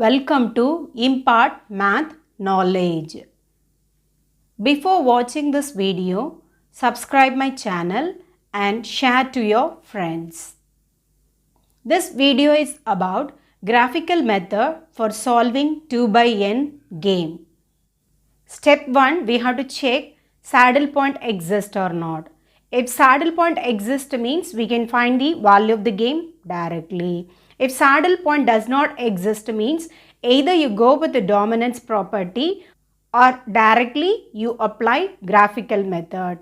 Welcome to Impart Math Knowledge. Before watching this video, subscribe my channel and share to your friends. This video is about graphical method for solving 2 by n game. Step 1, we have to check saddle point exists or not. If saddle point exists means we can find the value of the game directly. If saddle point does not exist means either you go with the dominance property or directly you apply graphical method.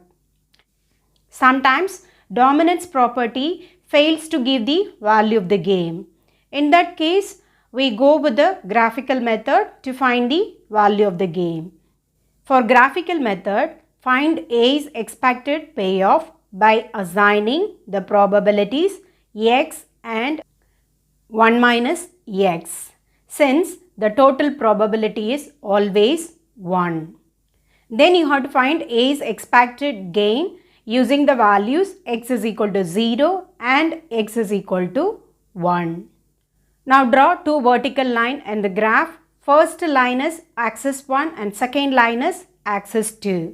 Sometimes dominance property fails to give the value of the game. In that case, we go with the graphical method to find the value of the game. For graphical method, find A's expected payoff by assigning the probabilities x and 1 minus x, since the total probability is always 1. Then you have to find A's expected gain using the values x is equal to 0 and x is equal to 1. Now draw two vertical lines in the graph. First line is axis 1 and second line is axis 2.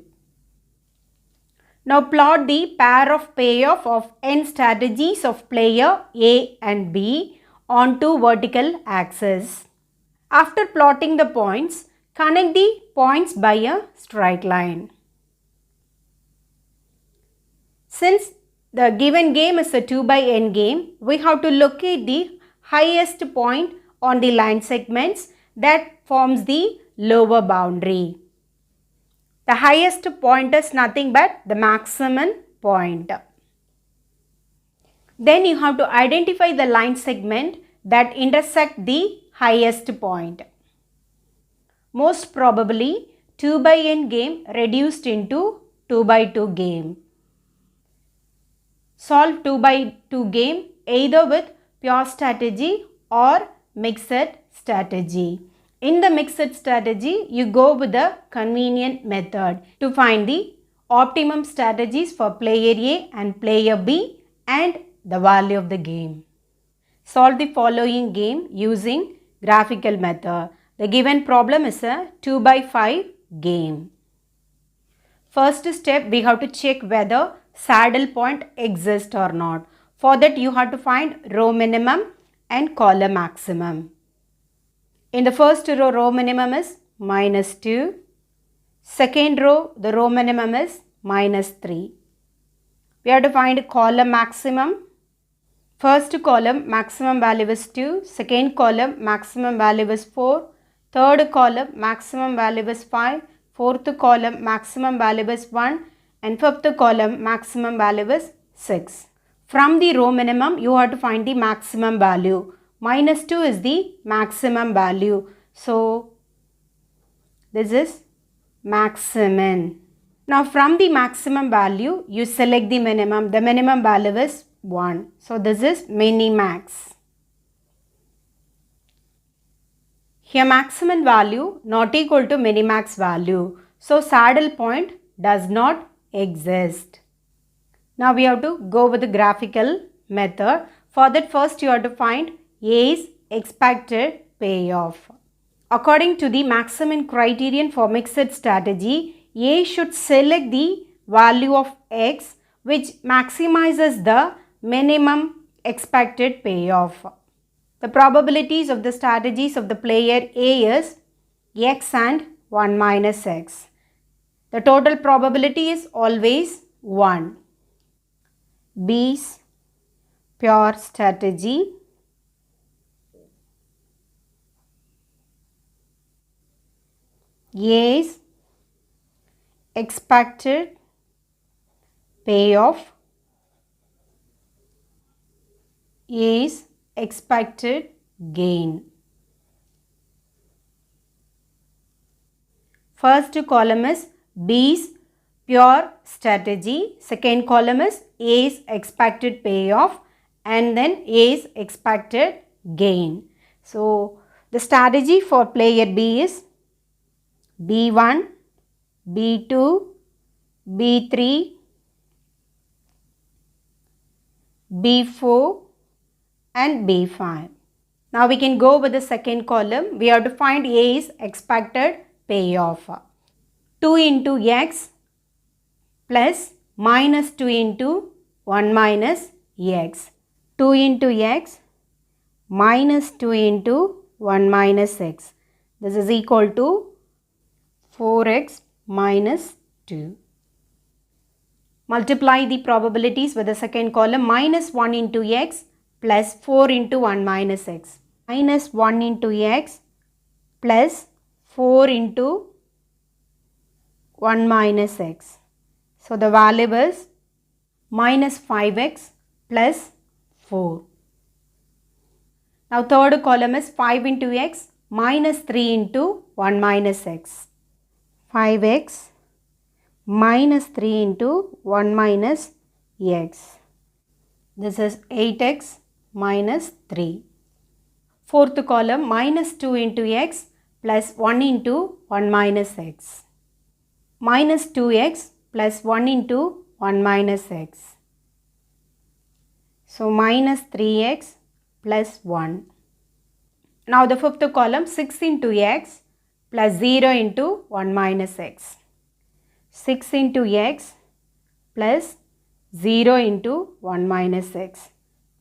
Now plot the pair of payoff of n strategies of player A and B on two vertical axes. After plotting the points, connect the points by a straight line. Since the given game is a 2 by n game, we have to locate the highest point on the line segments that forms the lower boundary. The highest point is nothing but the maximum point. Then you have to identify the line segment that intersect the highest point. Most probably 2 by n game reduced into 2 by 2 game. Solve 2 by 2 game either with pure strategy or mixed strategy. In the mixed strategy, you go with the convenient method to find the optimum strategies for player A and player B and the value of the game. Solve the following game using graphical method. The given problem is a 2 by 5 game. First step, we have to check whether saddle point exists or not. For that, you have to find row minimum and column maximum. In the first row, row minimum is minus 2. Second row, the row minimum is minus 3. We have to find column maximum. First column maximum value is 2. Second column maximum value is 4. Third column maximum value is 5. Fourth column maximum value is 1. And fifth column maximum value is 6. From the row minimum, you have to find the maximum value. Minus 2 is the maximum value. So, this is maximum. Now, from the maximum value, you select the minimum. The minimum value is 1. So, this is minimax. Here, maximum value not equal to minimax value. So, saddle point does not exist. Now, we have to go with the graphical method. For that, first you have to find A's expected payoff. According to the maximum criterion for mixed strategy, A should select the value of x which maximizes the minimum expected payoff. The probabilities of the strategies of the player A is x and 1 minus x. The total probability is always 1. B's pure strategy. A's expected payoff. A's expected gain. First column is B's pure strategy. Second column is A's expected payoff and then A's expected gain. So, the strategy for player B is B1, B2, B3, B4 and B5. Now we can go with the second column. We have to find A's expected payoff. 2 into x plus minus 2 into 1 minus x. 2 into x minus 2 into 1 minus x. This is equal to 4x minus 2. Multiply the probabilities with the second column. Minus 1 into x plus 4 into 1 minus x. Minus 1 into x plus 4 into 1 minus x. So the value is minus 5x plus 4. Now third column is 5 into x minus 3 into 1 minus x. 5x minus 3 into 1 minus x. This is 8x minus 3. Fourth column, minus 2 into x plus 1 into 1 minus x. Minus 2x plus 1 into 1 minus x. So minus 3x plus 1. Now the fifth column, 6 into x plus 0 into 1 minus x. 6 into x plus 0 into 1 minus x.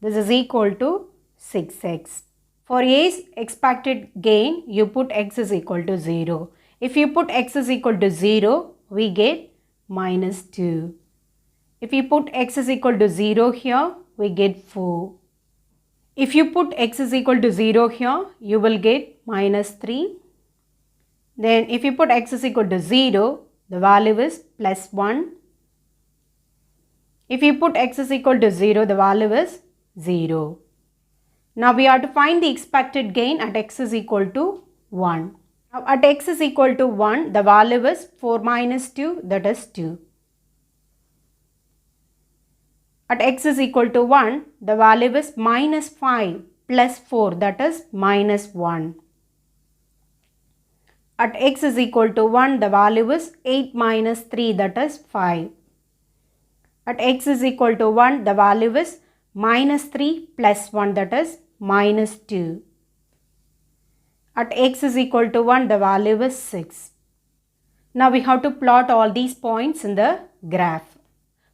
This is equal to 6x. For A's expected gain, you put x is equal to 0. If you put x is equal to 0, we get minus 2. If you put x is equal to 0 here, we get 4. If you put x is equal to 0 here, you will get minus 3. Then if you put x is equal to 0, the value is plus 1. If you put x is equal to 0, the value is 0. Now we have to find the expected gain at x is equal to 1. Now at x is equal to 1, the value is 4 minus 2, that is 2. At x is equal to 1, the value is minus 5 plus 4, that is minus 1. At x is equal to 1, the value is 8 minus 3, that is 5. At x is equal to 1, the value is minus 3 plus 1, that is minus 2. At x is equal to 1, the value is 6. Now we have to plot all these points in the graph.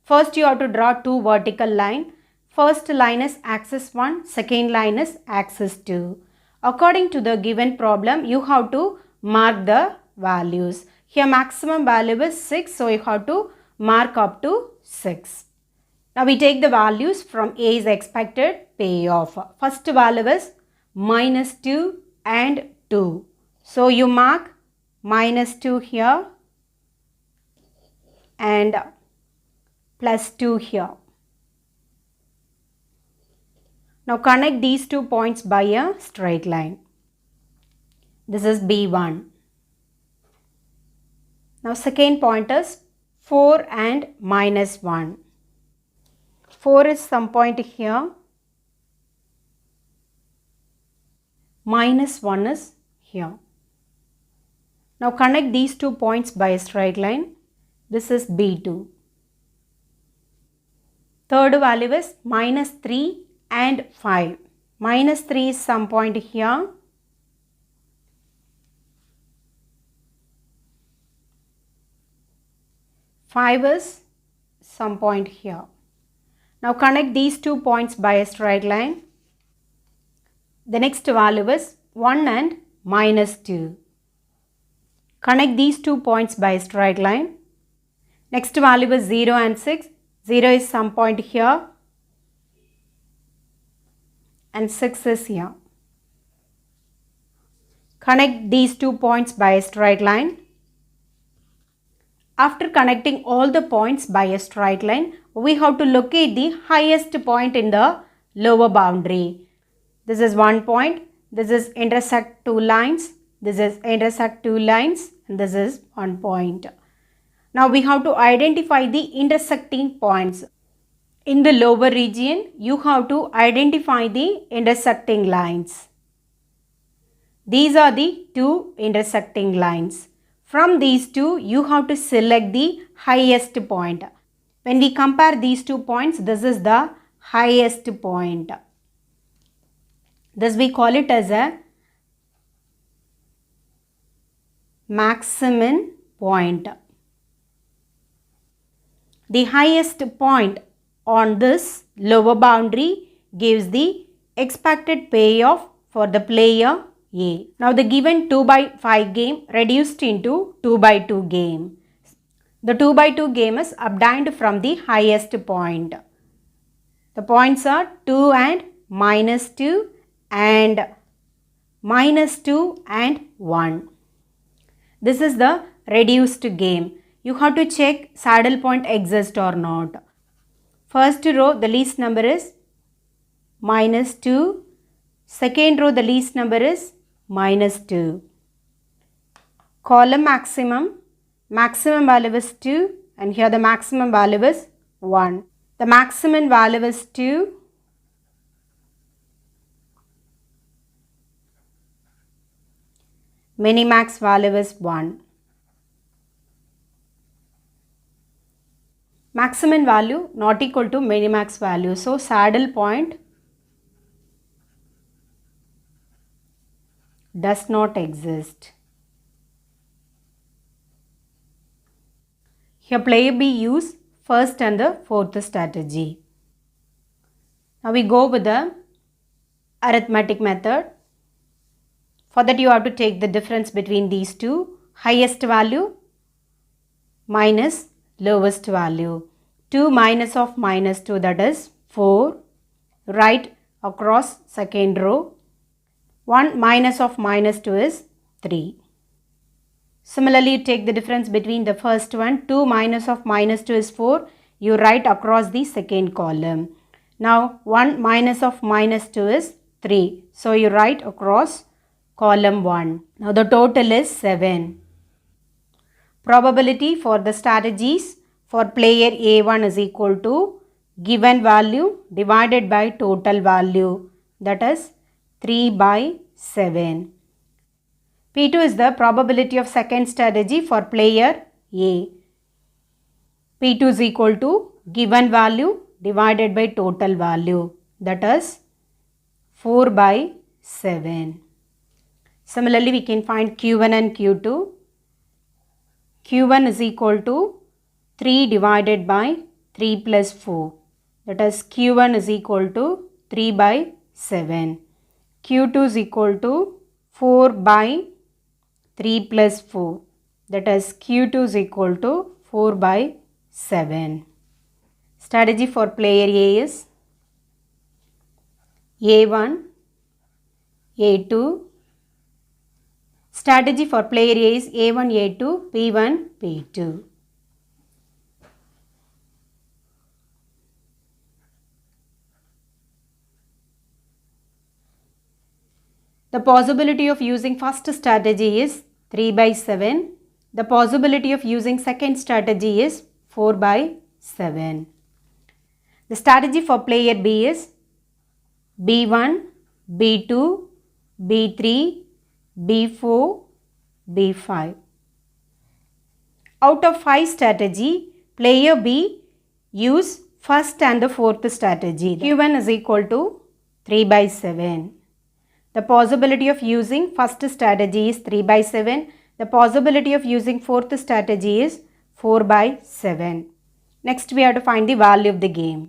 First you have to draw two vertical lines. First line is axis 1, second line is axis 2. According to the given problem, you have to mark the values. Here maximum value is 6, so you have to mark up to 6. Now we take the values from A's expected payoff. First value is minus 2 and 2. So you mark minus 2 here and plus 2 here. Now connect these 2 points by a straight line. This is B1. Now second point is 4 and minus 1. 4 is some point here. Minus 1 is here. Now connect these 2 points by a straight line. This is B2. Third value is minus 3 and 5. Minus 3 is some point here. Five is some point here. Now connect these 2 points by a straight line. The next value is 1 and minus 2. Connect these 2 points by a straight line. Next value is 0 and 6. 0 is some point here and 6 is here. Connect these 2 points by a straight line. After connecting all the points by a straight line, we have to locate the highest point in the lower boundary. This is 1 point. This is intersect 2 lines. This is intersect 2 lines. And this is 1 point. Now we have to identify the intersecting points. In the lower region, you have to identify the intersecting lines. These are the 2 intersecting lines. From these 2, you have to select the highest point. When we compare these 2 points, this is the highest point. Thus we call it as a maximum point. The highest point on this lower boundary gives the expected payoff for the player A. Now the given 2x5 game reduced into 2x2 game. The 2x2 game is obtained from the highest point. The points are 2 and -2 and -2 and 1. This is the reduced game. You have to check saddle point exists or not. First row the least number is -2. Second row the least number is -2. Column maximum value is 2 and here the maximum value is 1. The maximum value is 2. Minimax value is 1. Maximum value not equal to minimax value. So saddle point does not exist. Here player B use first and the fourth strategy. Now we go with the arithmetic method. For that you have to take the difference between these two. Highest value minus lowest value. 2 minus of -2, that is 4. Write across second row. 1 minus of -2 is 3. Similarly, you take the difference between the first one. 2 minus of -2 is 4. You write across the second column. Now 1 minus of -2 is 3. So you write across column 1. Now the total is 7. Probability for the strategies for player A1 is equal to given value divided by total value, that is 3/7. P2 is the probability of second strategy for player A. P2 is equal to given value divided by total value, that is 4/7. Similarly, we can find Q1 and Q2. Q1 is equal to 3 divided by 3 plus 4. That is Q1 is equal to 3/7. Q2 is equal to 4/3 plus 4. That is Q2 is equal to 4/7. Strategy for player A is A1, A2. Strategy for player A is A1, A2, P1, P2. The possibility of using first strategy is 3/7. The possibility of using second strategy is 4/7. The strategy for player B is B1, B2, B3, B4, B5. Out of 5 strategy, player B use first and the fourth strategy. Q1 is equal to 3/7. The possibility of using first strategy is 3/7. The possibility of using fourth strategy is 4/7. Next we have to find the value of the game.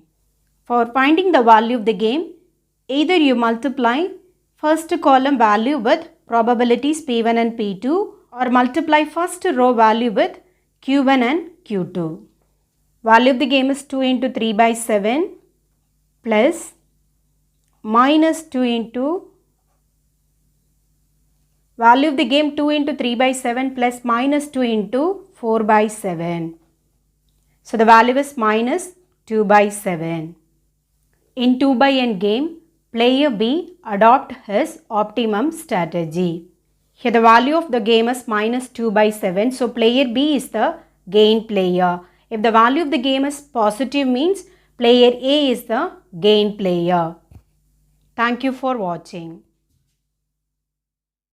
For finding the value of the game, either you multiply first column value with probabilities P1 and P2 or multiply first row value with Q1 and Q2. Value of the game is 2 into 3/7 plus -2 into value of the game 2 into 3/7 plus -2 into 4/7. So the value is -2/7. In 2/n game, player B adopt his optimum strategy. Here the value of the game is -2/7. So player B is the gain player. If the value of the game is positive means player A is the gain player. Thank you for watching.